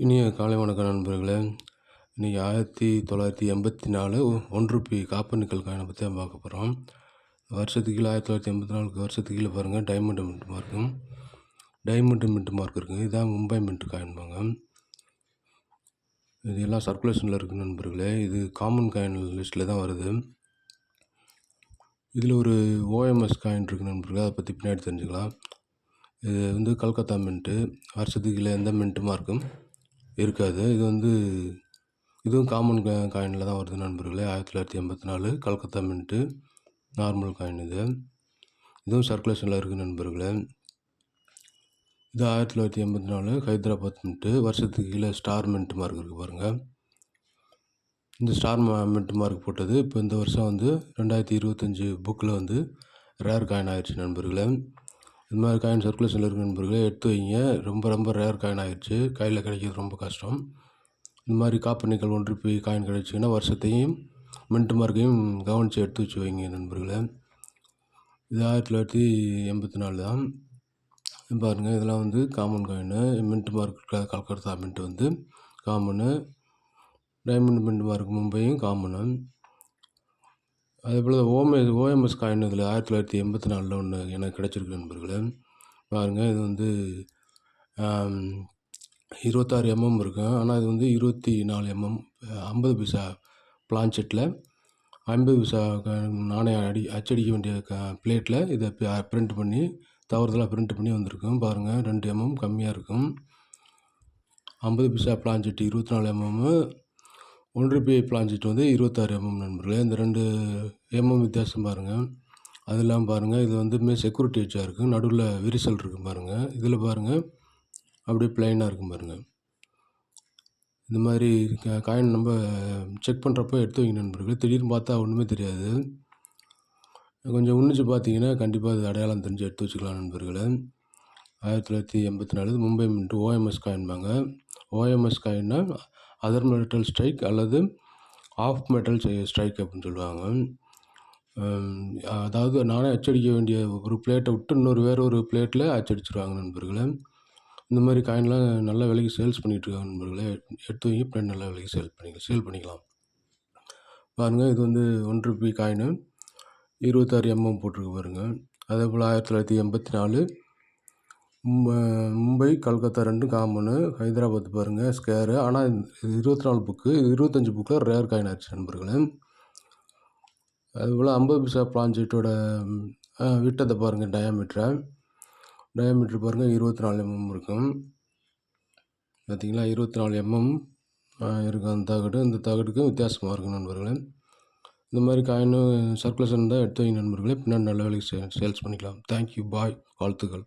இனிய காலை வணக்கம் நண்பர்களே. இன்னைக்கு 1984 ₹1 காப்பர் நிக்கல் காயின பத்தி தான் பார்க்க போறோம். வருஷத்துக்கு கீழ 1984 வருஷத்துக்கு கீழ பாருங்க டைமண்ட் மின்ட் மார்க்கும், டைமண்ட் மின்ட் மார்க் இருக்குங்க. இதான் மும்பை மின்ட் காயின்பாங்க. இது எல்லாம் சர்க்குலேஷன்ல இருக்கு நண்பர்களே. இது காமன் காயின் லிஸ்ட்ல தான் வருது. இதில் ஒரு OMS காயின் இருக்கு நண்பர்களே. அதை பற்றி பின்னாடி தெரிஞ்சுக்கலாம். இது கல்கத்தா மின்ட்டு. வருஷத்துக்கு கீழ எந்த மின்ட் மார்க்கும் இருக்காது. இதுவும் காமன் காயினில் தான் வருது நண்பர்களே. 1984 கல்கத்தா மின்ட்டு நார்மல் காயின் இதுவும் சர்க்குலேஷனில் இருக்குது நண்பர்களே. இது 1984 ஹைதராபாத் மின்ட்டு. வருஷத்துக்கு கீழே ஸ்டார் மின்ட் மார்க் இருக்குது பாருங்கள். இந்த ஸ்டார் மின்ட் மார்க் போட்டது இப்போ இந்த வருஷம் 2025 புக்கில் ரேர் காயின் ஆயிடுச்சு நண்பர்களே. இது மாதிரி காயின் சர்க்குலேஷனில் இருக்குது நண்பர்களே. எடுத்து வைங்க. ரொம்ப ரொம்ப ரேர் காயின் ஆகிடுச்சு. கையில் கிடைக்கிறது ரொம்ப கஷ்டம். இந்த மாதிரி காப்பர் நிக்கல் ₹1 காயின் கிடைச்சிங்கன்னா வருஷத்தையும் மின்ட் மார்க்கையும் கவனித்து எடுத்து வச்சு வைங்க நண்பர்களே. இது 1984 தான். பாருங்கள், இதெல்லாம் common coin. Mint mark Calcutta mint common, diamond mint mark மும்பையும் காமனு. அதேபோல் OMS காயின் இதில் 1984 ஒன்று எனக்கு கிடச்சிருக்கு நண்பர்களே. பாருங்கள், இது 26 mm இருக்கும். ஆனால் இது 24 mm 50 பைசா பிளான்செட்டில் 50 பைசா நாணயம் அச்சடிக்க வேண்டிய பிளேட்டில் இதை பிரிண்ட் பண்ணி தவறுதலாக பிரிண்ட் பண்ணி வந்திருக்கும். பாருங்கள், 2 mm கம்மியாக இருக்கும். 50 பைசா பிளான்செட் 24 mm, ₹1 பிளான்செட் 26 mm நண்பர்களே. இந்த 2 mm வித்தியாசம் பாருங்கள். அது இல்லாமல் பாருங்கள், இது செக்யூரிட்டி எட்ஜாக இருக்குது. நடுவில் விரிசல் இருக்குது பாருங்கள். இதில் பாருங்கள், அப்படியே பிளைனாக இருக்கும் பாருங்கள். இந்த மாதிரி காயின் நம்ம செக் பண்ணுறப்போ எடுத்து வைங்க நண்பர்களே. திடீர்னு பார்த்தா ஒன்றுமே தெரியாது. கொஞ்சம் உன்னிச்சு பார்த்தீங்கன்னா கண்டிப்பாக அது அடையாளம் தெரிஞ்சு எடுத்து வச்சுக்கலாம் நண்பர்களே. 1984 மும்பை மின்ட் OMS காயின்பாங்க. OMS காயின்னா அதர் மெட்டல் ஸ்ட்ரைக் அல்லது ஆஃப் மெட்டல் ஸ்ட்ரைக் அப்படின்னு சொல்லுவாங்க. அதாவது நாணயம் அச்சடிக்க வேண்டிய ஒரு பிளேட்டை விட்டு வேறு ஒரு பிளேட்டில் அச்சடிச்சிருவாங்க நண்பர்களே. இந்த மாதிரி காயின்லாம் நல்ல விலைக்கு சேல்ஸ் பண்ணிகிட்ருக்காங்க நண்பர்களே. எடுத்து வைங்க, பின்னாடி நல்ல விலைக்கு சேல் பண்ணிக்கலாம். பாருங்கள், இது ₹1 காயினு 26 mm போட்டிருக்கு பாருங்கள். அதே போல் 1984 மும்பை கல்கத்தா 2 காமனு, ஹைதராபாத் பாருங்கள் ஸ்கேரு. ஆனால் இது 24 புக்கு, இது 25 புக்கில் ரேர் காயின் ஆச்சு நண்பர்களே. அதுபோல் 50 பைசா பிளான்செட்டோட விட்டத்தை பாருங்கள். டயாமீட்ரு பாருங்கள் 24 mm இருக்கும். பார்த்தீங்களா, 24 mm இருக்கும் அந்த தகடு. இந்த தகடுக்கும் வித்தியாசமாக இருக்கும் நண்பர்களே. இந்த மாதிரி காயின் சர்க்குலேஷன் தான் எடுத்து வைங்க நண்பர்களே. பின்னாடி நல்ல விலைக்கு சேல்ஸ் பண்ணிக்கலாம். தேங்க்யூ, பாய், வாழ்த்துக்கள்.